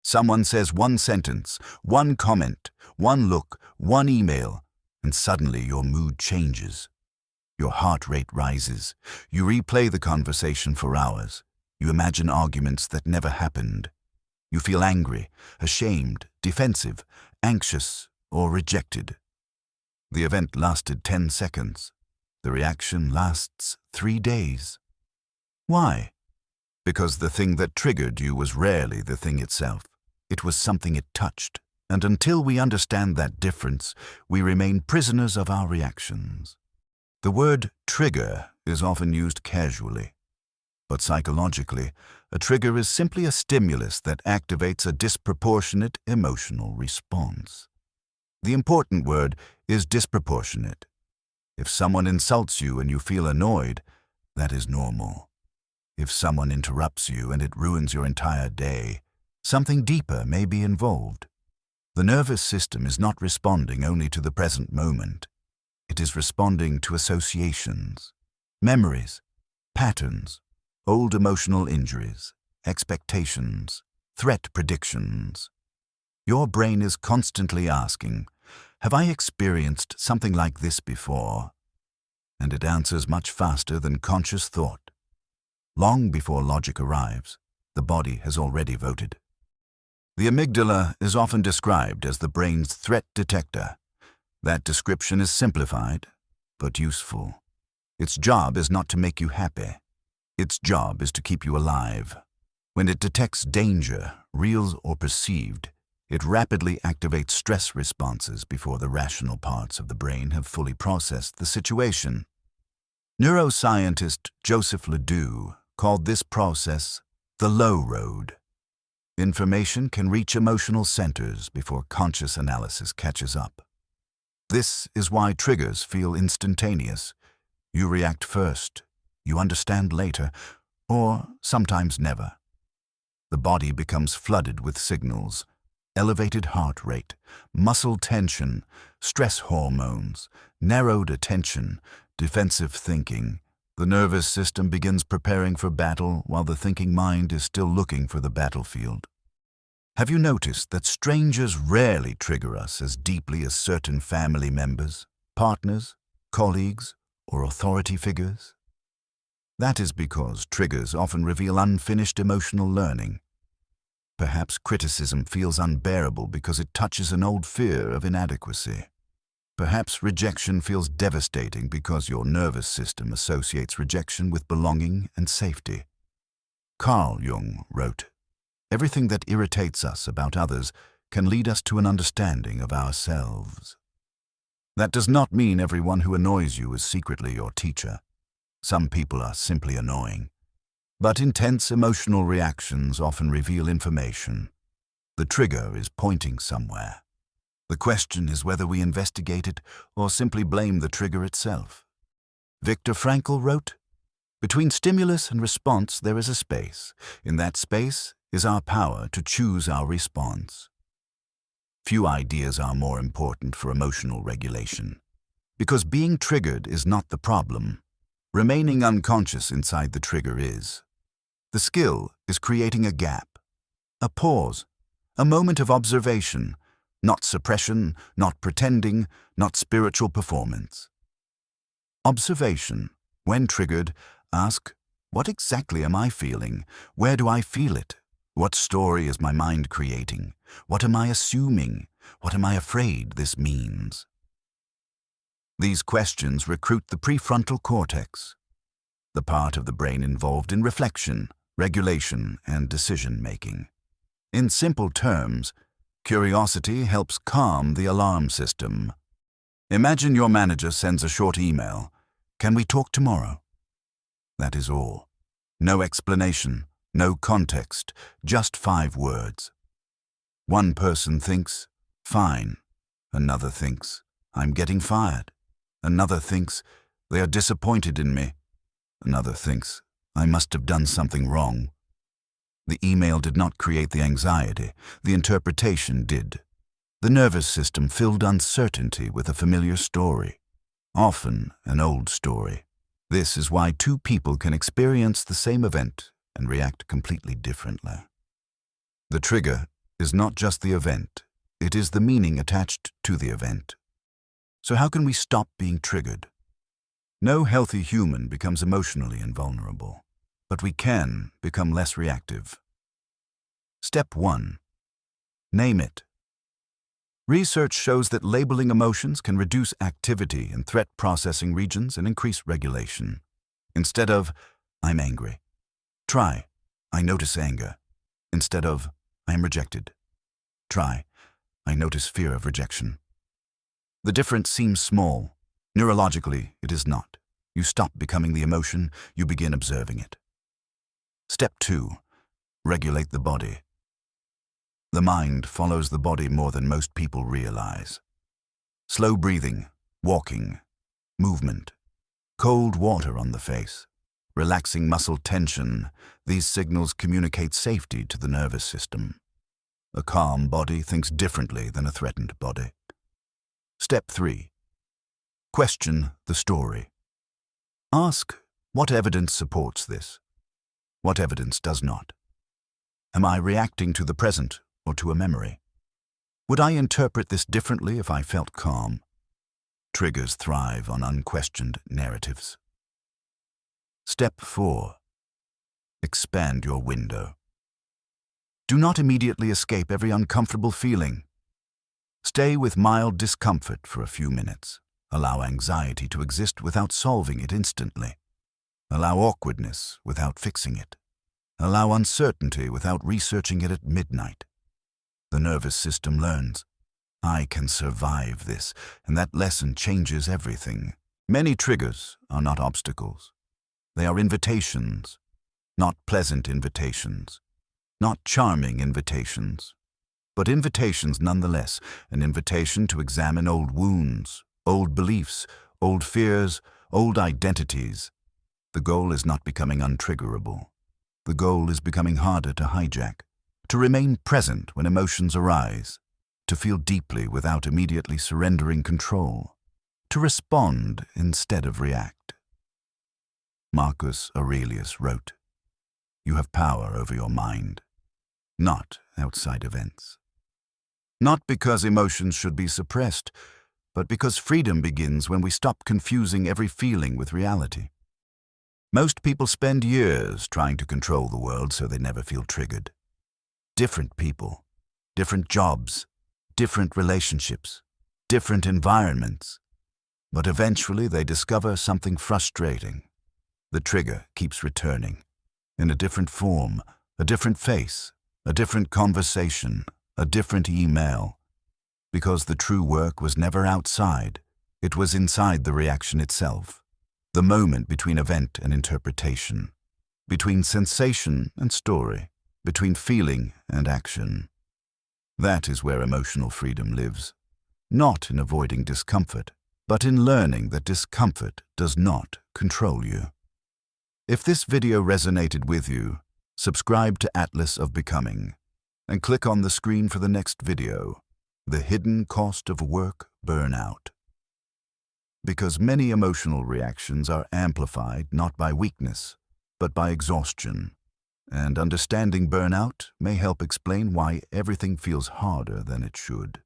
Someone says one sentence, one comment, one look, one email, and suddenly your mood changes. Your heart rate rises. You replay the conversation for hours. You imagine arguments that never happened. You feel angry, ashamed, defensive, anxious, or rejected. The event lasted 10 seconds. The reaction lasts 3 days. Why? Because the thing that triggered you was rarely the thing itself. It was something it touched, and until we understand that difference, we remain prisoners of our reactions. The word trigger is often used casually, but psychologically, a trigger is simply a stimulus that activates a disproportionate emotional response. The important word is disproportionate. If someone insults you and you feel annoyed, that is normal. If someone interrupts you and it ruins your entire day, something deeper may be involved. The nervous system is not responding only to the present moment. It is responding to associations, memories, patterns, old emotional injuries, expectations, threat predictions. Your brain is constantly asking, "Have I experienced something like this before?" And it answers much faster than conscious thought. Long before logic arrives, the body has already voted. The amygdala is often described as the brain's threat detector. That description is simplified, but useful. Its job is not to make you happy. Its job is to keep you alive. When it detects danger, real or perceived, it rapidly activates stress responses before the rational parts of the brain have fully processed the situation. Neuroscientist Joseph Ledoux called this process the low road. Information can reach emotional centers before conscious analysis catches up. This is why triggers feel instantaneous. You react first, you understand later, or sometimes never. The body becomes flooded with signals: elevated heart rate, muscle tension, stress hormones, narrowed attention, defensive thinking. The nervous system begins preparing for battle while the thinking mind is still looking for the battlefield. Have you noticed that strangers rarely trigger us as deeply as certain family members, partners, colleagues, or authority figures? That is because triggers often reveal unfinished emotional learning. Perhaps criticism feels unbearable because it touches an old fear of inadequacy. Perhaps rejection feels devastating because your nervous system associates rejection with belonging and safety. Carl Jung wrote, "Everything that irritates us about others can lead us to an understanding of ourselves." That does not mean everyone who annoys you is secretly your teacher. Some people are simply annoying. But intense emotional reactions often reveal information. The trigger is pointing somewhere. The question is whether we investigate it or simply blame the trigger itself. Viktor Frankl wrote, "Between stimulus and response there is a space. In that space is our power to choose our response." Few ideas are more important for emotional regulation. Because being triggered is not the problem. Remaining unconscious inside the trigger is. The skill is creating a gap, a pause, a moment of observation, not suppression, not pretending, not spiritual performance. Observation. When triggered, ask, what exactly am I feeling? Where do I feel it? What story is my mind creating? What am I assuming? What am I afraid this means? These questions recruit the prefrontal cortex, the part of the brain involved in reflection, regulation, and decision-making. In simple terms, curiosity helps calm the alarm system. Imagine your manager sends a short email, "Can we talk tomorrow?" That is all. No explanation, no context, just 5 words. One person thinks, "Fine." Another thinks, "I'm getting fired." Another thinks, "They are disappointed in me." Another thinks, "I must have done something wrong." The email did not create the anxiety, the interpretation did. The nervous system filled uncertainty with a familiar story, often an old story. This is why 2 people can experience the same event and react completely differently. The trigger is not just the event, it is the meaning attached to the event. So how can we stop being triggered? No healthy human becomes emotionally invulnerable, but we can become less reactive. Step 1. Name it. Research shows that labeling emotions can reduce activity in threat processing regions and increase regulation. Instead of, "I'm angry," try, "I notice anger." Instead of, "I am rejected," try, "I notice fear of rejection." The difference seems small. Neurologically, it is not. You stop becoming the emotion, you begin observing it. Step 2. Regulate the body. The mind follows the body more than most people realize. Slow breathing, walking, movement, cold water on the face, relaxing muscle tension, these signals communicate safety to the nervous system. A calm body thinks differently than a threatened body. Step 3. Question the story. Ask, what evidence supports this? What evidence does not? Am I reacting to the present or to a memory? Would I interpret this differently if I felt calm? Triggers thrive on unquestioned narratives. Step 4. Expand your window. Do not immediately escape every uncomfortable feeling. Stay with mild discomfort for a few minutes. Allow anxiety to exist without solving it instantly. Allow awkwardness without fixing it. Allow uncertainty without researching it at midnight. The nervous system learns, I can survive this, and that lesson changes everything. Many triggers are not obstacles. They are invitations, not pleasant invitations, not charming invitations, but invitations nonetheless, an invitation to examine old wounds, old beliefs, old fears, old identities. The goal is not becoming untriggerable. The goal is becoming harder to hijack, to remain present when emotions arise, to feel deeply without immediately surrendering control, to respond instead of react. Marcus Aurelius wrote, "You have power over your mind, not outside events." Not because emotions should be suppressed, but because freedom begins when we stop confusing every feeling with reality. Most people spend years trying to control the world so they never feel triggered. Different people, different jobs, different relationships, different environments. But eventually they discover something frustrating. The trigger keeps returning, in a different form, a different face, a different conversation, a different email. Because the true work was never outside, it was inside the reaction itself. The moment between event and interpretation, between sensation and story, between feeling and action. That is where emotional freedom lives, not in avoiding discomfort, but in learning that discomfort does not control you. If this video resonated with you, subscribe to Atlas of Becoming and click on the screen for the next video, The Hidden Cost of Work Burnout. Because many emotional reactions are amplified not by weakness, but by exhaustion. And understanding burnout may help explain why everything feels harder than it should.